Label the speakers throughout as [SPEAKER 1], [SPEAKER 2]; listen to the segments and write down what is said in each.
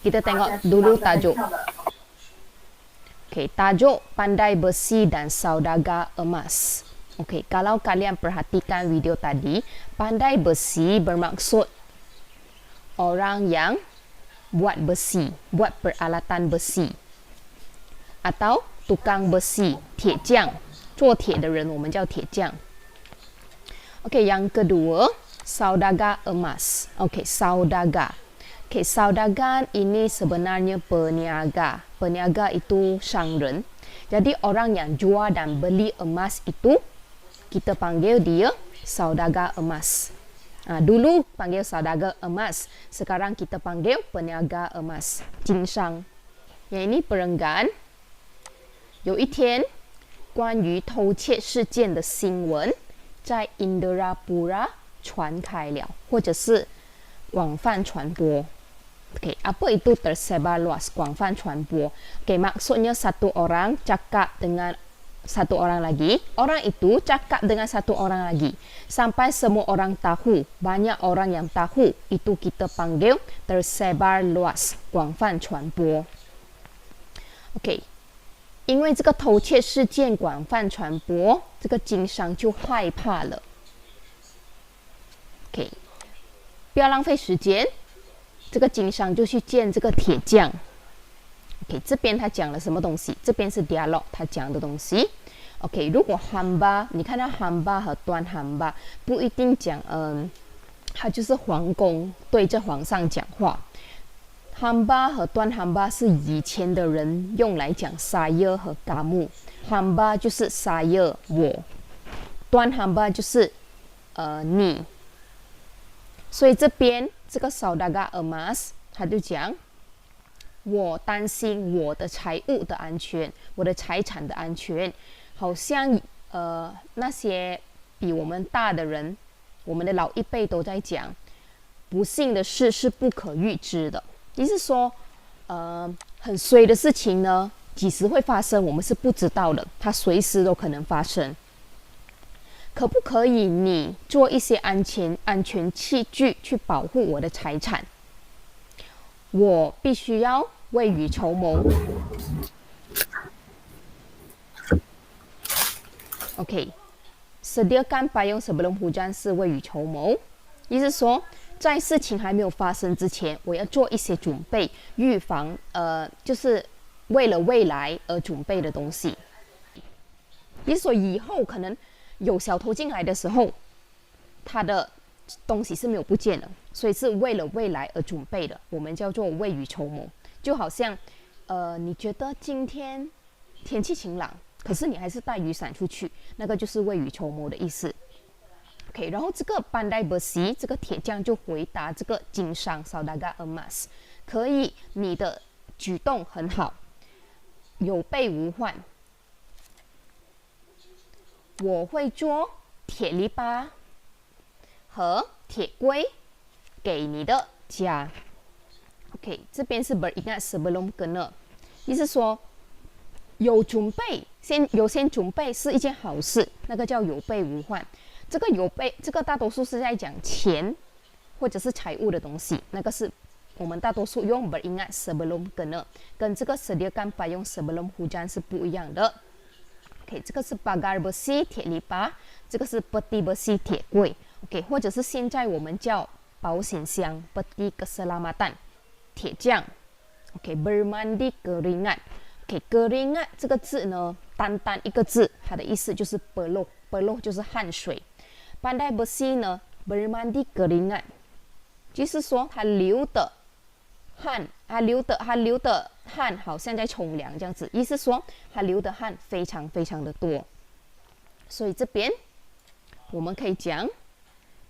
[SPEAKER 1] Kita tengok dulu tajuk. Okey, tajuk pandai besi dan saudagar emas. Okey, kalau kalian perhatikan video tadi, pandai besi bermaksud orang yang buat besi, buat peralatan besi. Atau tukang besi, 铁匠，做铁的人我们叫铁匠。Okey, yang kedua, saudagar emas. Okey, saudagar. Okey, saudagar ini sebenarnya peniaga. Peniaga itu sangren. Jadi orang yang jual dan beli emas itu kita panggil dia saudagar emas. Dulu panggil saudagar emas, sekarang kita panggil peniaga emas, 经商。Yang ini perenggan. 有一天，关于偷窃事件的新闻在 Indrapura 传开了，或者是广泛传播。Okay, apa itu tersebar luas, 广泛传播? Okay, maksudnya satu orang cakap dengan satu orang lagi, orang itu cakap dengan satu orang lagi, sampai semua orang tahu, banyak orang yang tahu, itu kita panggil tersebar luas, 广泛传播。Okay, 因为这个偷窃事件广泛传播，这个经商就害怕了。Okay, 不要浪费时间。这个经商就去见这个铁匠。OK， 这边他讲了什么东西？这边是 dialog 他讲的东西。OK， 如果 hamba， 你看到 hamba 和端 hamba 不一定讲，他就是皇宫对着皇上讲话。hamba 和端 hamba 是以前的人用来讲 saya 和 kamu。hamba 就是 saya 我，端 hamba 就是你。所以这边这个 saudagar emas 他就讲，我担心我的财物的安全，我的财产的安全，好像那些比我们大的人，我们的老一辈都在讲，不幸的事是不可预知的，意思说，很衰的事情呢，几时会发生，我们是不知道的，它随时都可能发生。可不可以你做一些安全器具去保护我的财产？我必须要未雨绸缪。OK， sediakan payung sebelum hujan 是未雨绸缪，意思说在事情还没有发生之前，我要做一些准备，预防就是为了未来而准备的东西。意思说以后可能有小偷进来的时候，他的东西是没有不见的，所以是为了未来而准备的，我们叫做未雨绸缪。就好像你觉得今天天气晴朗，可是你还是带雨伞出去，那个就是未雨绸缪的意思。OK， 然后这个 pandai besi 这个铁匠就回答这个经商 saudagar emas， 可以，你的举动很好，有备无患。我会做铁篱笆和铁柜给你的家。OK， 这边是 beringat sebelum kena， 意思说有准备，先准备是一件好事，那个叫有备无患。这个有备，这个大多数是在讲钱或者是财务的东西，那个是我们大多数用 beringat sebelum kena， 跟这个 sediakan payung sebelum hujan 是不一样的。OK， 这个是 pagar besi 铁篱笆，这个是 peti besi 铁柜。OK， 或者是现在我们叫保险箱 peti keselamatan 铁匠。OK， bermandi keringat。OK， keringat 这个字呢，单单一个字，它的意思就是 peluh 就是汗水。pandai besi 呢 bermandi keringat， 就是说他流的汗，他流的汗好像在冲凉这样子，意思说他流的汗非常非常的多。所以这边我们可以讲，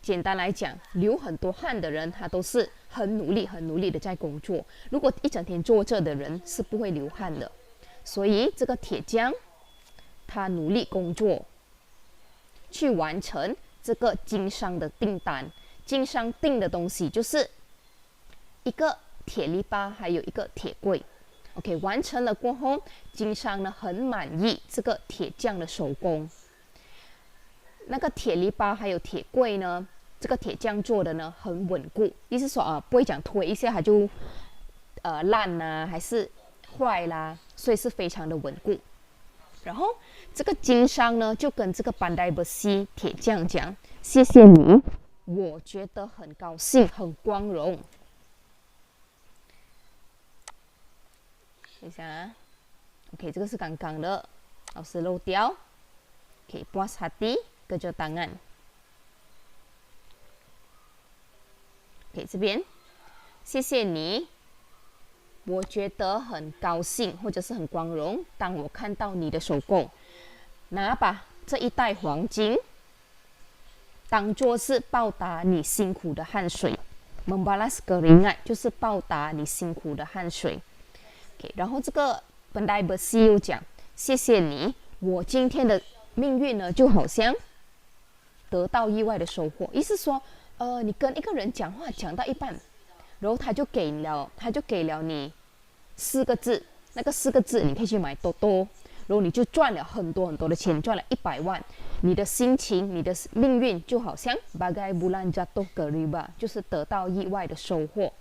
[SPEAKER 1] 简单来讲，流很多汗的人，他都是很努力的在工作。如果一整天坐着的人是不会流汗的。所以这个铁匠他努力工作，去完成这个经商的订单。经商订的东西就是一个铁篱笆，还有一个铁柜。OK， 完成了过后，经商呢很满意这个铁匠的手工。那个铁篱笆还有铁柜呢，这个铁匠做的呢很稳固，意思说不会讲推一下它就烂啊，还是坏啦，所以是非常的稳固。然后这个经商呢，就跟这个pandai besi 铁匠讲：“谢谢你，我觉得很高兴，很光荣。”等一下啊 ，OK， 这个是刚刚的，老师漏掉。OK， puas hati kerja tangan。OK， 这边，谢谢你。我觉得很高兴，或者是很光荣。当我看到你的手工，拿把这一袋黄金，当做是报答你辛苦的汗水。membalas keringat 就是报答你辛苦的汗水。OK， 然后这个pandai besi又讲，谢谢你，我今天的命运呢，就好像得到意外的收获。意思说，你跟一个人讲话讲到一半，然后他就给了你4个字，那个4个字你可以去买多多，然后你就赚了很多很多的钱，赚了100万。你的心情，你的命运就好像 bagai bulan jatuh ke riba， 就是得到意外的收获。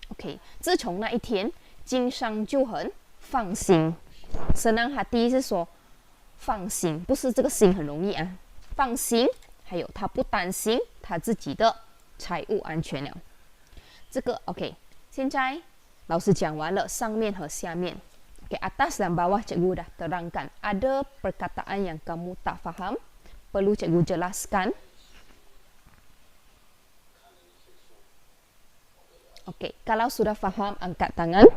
[SPEAKER 1] OK， 自从那一天，经商就很放心。senang hati 是说放心，不是这个心很容易啊，放心。还有他不担心他自己的财务安全了。这个 OK， 现在老师讲完了上面和下面。Okay, atas dan bawah cikgu dah terangkan. Ada perkataan yang kamu tak faham, perlu cikgu jelaskan. Okey, kalau sudah faham, angkat tangan.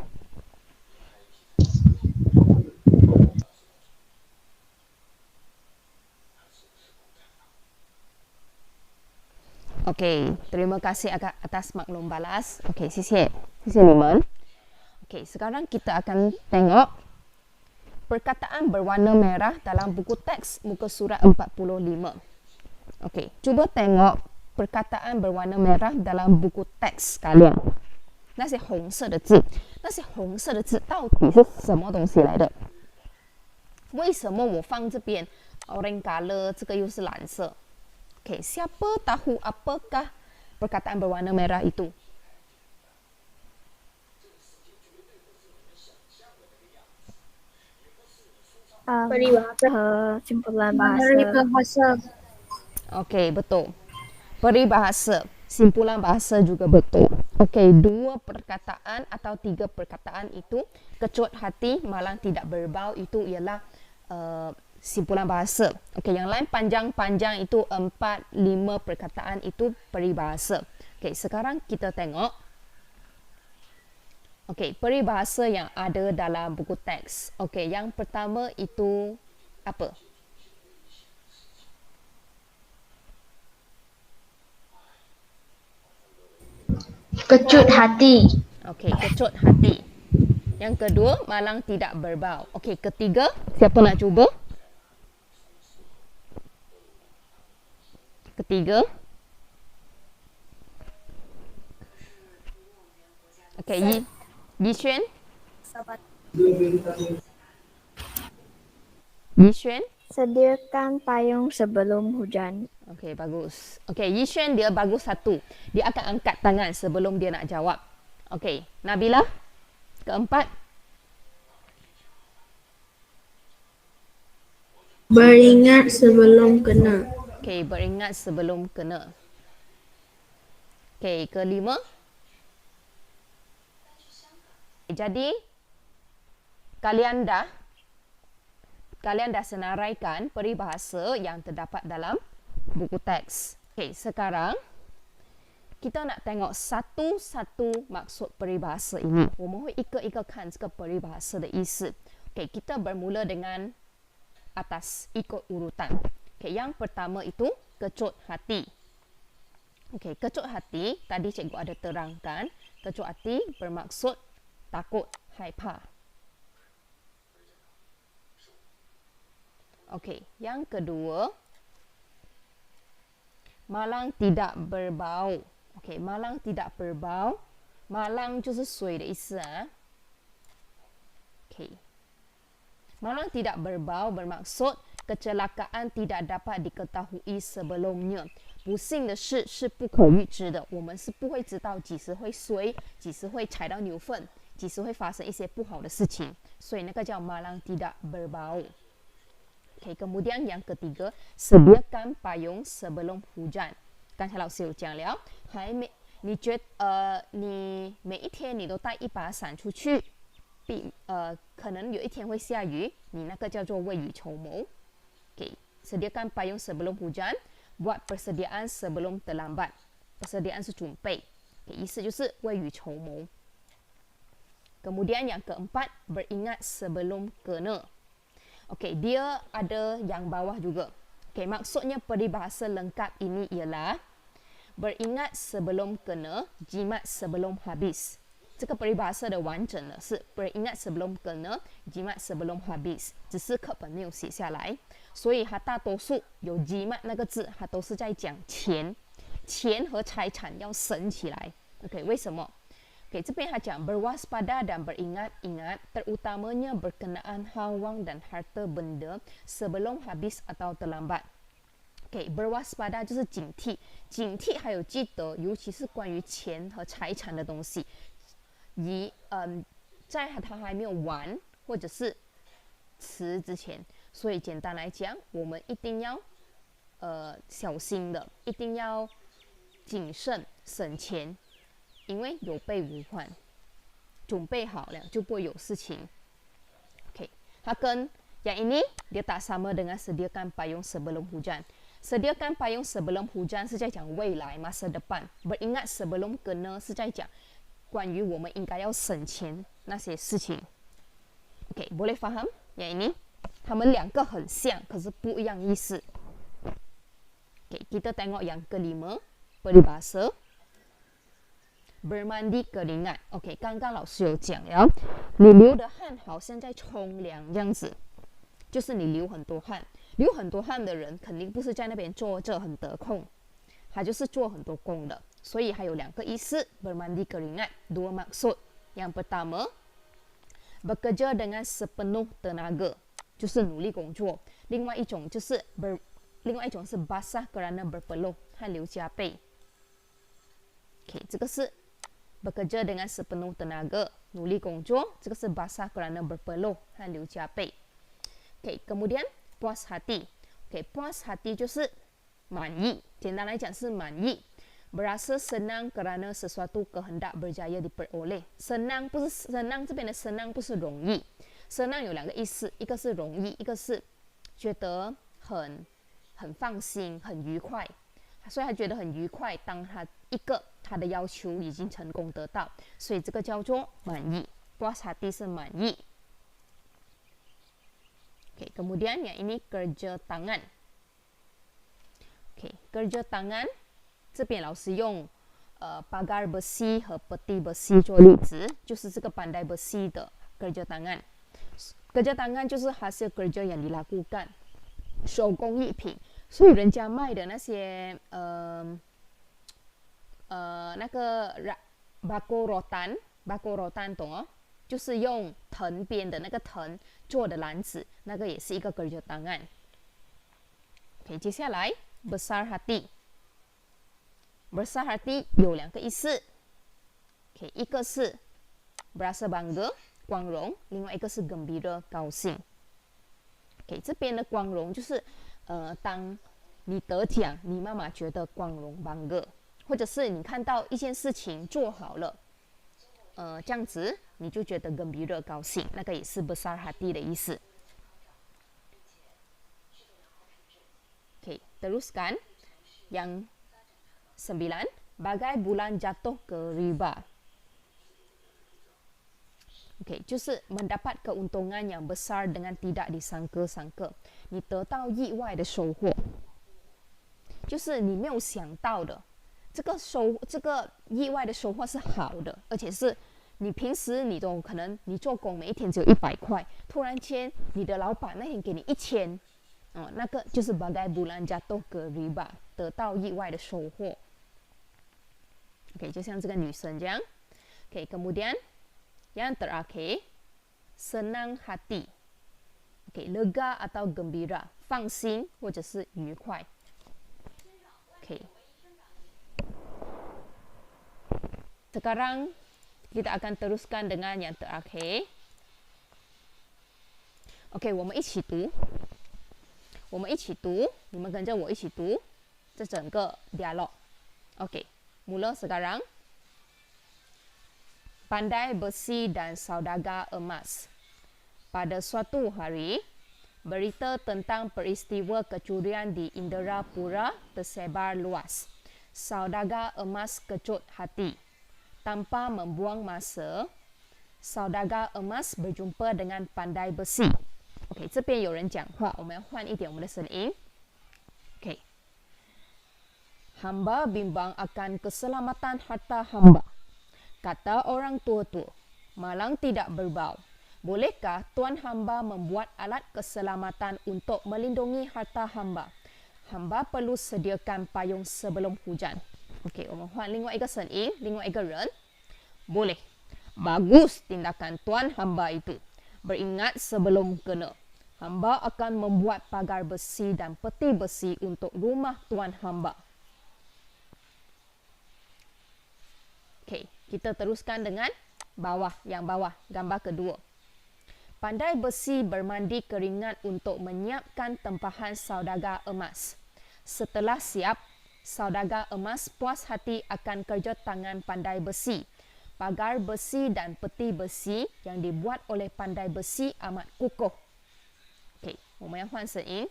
[SPEAKER 1] Okey, terima kasih atas maklum balas. Okey, 谢谢你们。Okey, sekarang kita akan tengok perkataan berwarna merah dalam buku teks muka surat 45. Okey, cuba tengok perkataan berwarna merah dalam buku teks kalian. 那些红色的字到底是什么东西来的？为什么我放这边 orange color， 这个又是蓝色？ Okey, siapa tahu apakah perkataan berwarna merah itu?
[SPEAKER 2] Peribahasa simpulan bahasa.
[SPEAKER 1] Okey, betul. Peribahasa, simpulan bahasa juga betul. Okey, 2 perkataan atau 3 perkataan itu kecut hati, malang tidak berbau, itu ialah simpulan bahasa. Okey, yang lain panjang-panjang itu 4, 5 perkataan itu peribahasa. Okey, sekarang kita tengok. Okey, peribahasa yang ada dalam buku teks. Okey, yang pertama itu apa?
[SPEAKER 2] Kecut hati.
[SPEAKER 1] Okey, kecut hati. Yang kedua, malang tidak berbau. Okey, ketiga, siapa nak cuba? Ketiga. Okey, Yi Xuan. Yi Xuan.
[SPEAKER 2] Sediakan payung sebelum hujan.
[SPEAKER 1] Okey, bagus. Okey, Yi Xuan dia bagus satu. Dia akan angkat tangan sebelum dia nak jawab. Okey, Nabila. Keempat.
[SPEAKER 3] Beringat sebelum kena.
[SPEAKER 1] Okey, beringat sebelum kena. Okey, kelima. Jadi, kalian dah senaraikan peribahasa yang terdapat dalam buku teks. Okey, sekarang kita nak tengok satu-satu maksud peribahasa ini. 我们会一个一个看这个peribahasa 的意思。Okey, kita bermula dengan atas, ikut urutan. Okey, yang pertama itu kecut hati. Okey, kecut hati tadi cikgu ada terangkan. Kecut hati bermaksud takut, haipa. Okey, yang kedua, malang tidak berbau. Okey, malang tidak berbau. Malang 就是水的意思啊。Okey. Malang tidak berbau bermaksud kecelakaan tidak dapat diketahui sebelumnya. 不幸的事是不可预知的，我们是不会知道几时会衰，几时会踩到牛粪，几时会发生一些不好的事情，所以那个叫 malang tidak berbau。OK， kemudian yang ketiga sediakan payung sebelum hujan。刚才老师有讲了，你每一天你都带一把伞出去，可能有一天会下雨，你那个叫做未雨绸缪。OK， sediakan payung sebelum hujan， buat persediaan sebelum terlambat。persediaan 是准备，意思就是未雨绸缪。Kemudian yang keempat beringat sebelum kena。Okey, dia ada yang bawah juga. Okey, maksudnya peribahasa lengkap ini ialah beringat sebelum kena, jimat sebelum habis。这个 peribahasa 的完整的是 beringat sebelum kena, jimat sebelum habis， 只是课本没有写下来，所以它大多数有 jimat 那个字，它都是在讲钱和财产要省起来。OK， 为什么？Okay, 这边他讲 berwaspada dan beringat-ingat terutamanya berkenaan hawang dan harta benda sebelum habis atau terlambat. Okay, berwaspada 就是警惕，警惕还有记得，尤其是关于钱和财产的东西，在它还没有完或者是迟之前，所以简单来讲，我们一定要小心的，一定要谨慎省钱。因为有备无患，准备好了就不会有事情。OK， 它跟yang ini dia tak sama dengan sediakan payung sebelum hujan。sediakan payung sebelum hujan 是在讲未来 masa depan， beringat sebelum kena 是在讲关于我们应该要省钱那些事情。OK， boleh faham yang ini？ 他们两个很像，可是不一样意思。OK， kita tengok yang kelima peribahasa。bermandi keringat。 OK， 刚刚老师有讲了，你流的汗好像在冲凉这样子，就是你流很多汗。流很多汗的人肯定不是在那边坐着很得空，他就是做很多工的，所以还有两个意思 bermandi keringat， dua maksud。 yang pertama bekerja dengan sepenuh tenaga， 就是努力工作。另外一种是 basah kerana berpeluh， 汗流浃背。 OK， 这个是bekerja dengan sepenuh tenaga， 努力工作，这个是 basah kerana berpeluh， 汗流浃背。OK， kemudian puas hati。 OK， puas hati 就是满意，简单来讲是满意。berasa senang kerana sesuatu kehendak berjaya diperoleh。 senang 不是senang，这边的 senang 不是容易， senang 有两个意思，一个是容易，一个是觉得很放心，很愉快。所以他觉得很愉快，当他的要求已经成功得到，所以这个叫做满意。puas hati 是满意。Okay， kemudian yang ini kerja tangan。 Okay， kerja tangan 这边老师用pagar besi 和 peti besi 做例子，就是这个 pandai besi 的 kerja tangan。 kerja tangan 就是hasil kerja yang dilakukan， 手工艺品。所以人家卖的那些那个 bako rotan 懂哦，就是用藤编的那个藤做的篮子，那个也是一个 kerja tangan。 OK， 接下来 besar hati。 besar hati 有两个意思。 OK， 一个是 berasa bangga 光荣，另外一个是 gembira 高兴。 OK， 这边的光荣就是当你得奖，你妈妈觉得光荣 bangga， 或者是你看到一件事情做好了，这样子你就觉得 gembira 高兴，那个也是 besar hati 的意思。 OK， teruskan yang 9 bagai bulan jatuh ke riba。 OK， 就是mendapat keuntungan yang besar dengan tidak disangka-sangka， 你得到意外的收获，就是你没有想到的，这个意外的收获是好的，而且是你平时你都可能你做工每一天只有100块，突然间你的老板那天给你1000，那个就是 bagai bulan jatuh ke riba， 得到意外的收获。 OK， 就像这个女生这样。 OK， kemudian yang terakhir senang hati。 OK， lega atau gembira， 放心或者是愉快。 OK。Sekarang kita akan teruskan dengan yang terakhir. OK， 我们一起读，你们跟着我一起读这整个 dialog。OK， mula sekarang. Pandai besi dan saudagar emas. Pada suatu hari, berita tentang peristiwa kecurian di Indrapura tersebar luas. Saudagar emas kecut hati. Tanpa membuang masa, saudagar emas berjumpa dengan pandai besi. OK， 这边有人讲话，我们要换一点我们的声音。OK， hamba bimbang akan keselamatan harta hamba. Kata orang tua-tua, malang tidak berbau. Bolehkah tuan hamba membuat alat keselamatan untuk melindungi harta hamba? Hamba perlu sediakan payung sebelum hujan. OK， 我们换另外一个声音，另外一个人。Boleh. Bagus tindakan tuan hamba itu. Beringat sebelum kena. Hamba akan membuat pagar besi dan peti besi untuk rumah tuan hamba. OK, kita teruskan dengan yang bawah, gambar kedua. Pandai besi bermandi keringat untuk menyiapkan tempahan saudagar emas. Setelah siap, saudagar emas puas hati akan kerja tangan pandai besi. Pagar besi dan peti besi yang dibuat oleh pandai besi amat kukuh. OK， 我们要换声音。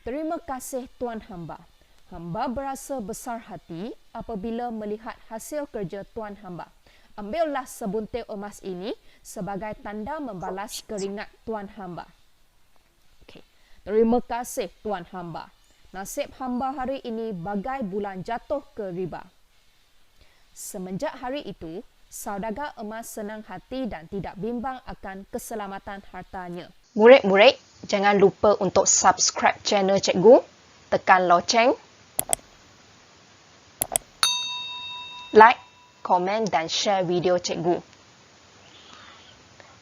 [SPEAKER 1] Terima kasih tuan hamba. Hamba berasa besar hati apabila melihat hasil kerja tuan hamba. Ambillah sebuntir emas ini sebagai tanda membalas keringat tuan hamba. Okay. Terima kasih tuan hamba. Nasib hamba hari ini bagai bulan jatuh ke riba. Semenjak hari itu, saudagar emas senang hati dan tidak bimbang akan keselamatan hartanya. Murid-murid, jangan lupa untuk subscribe channel cikgu, tekan loceng, like, komen dan share video cikgu.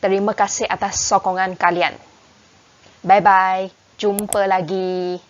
[SPEAKER 1] Terima kasih atas sokongan kalian. Bye-bye. Jumpa lagi.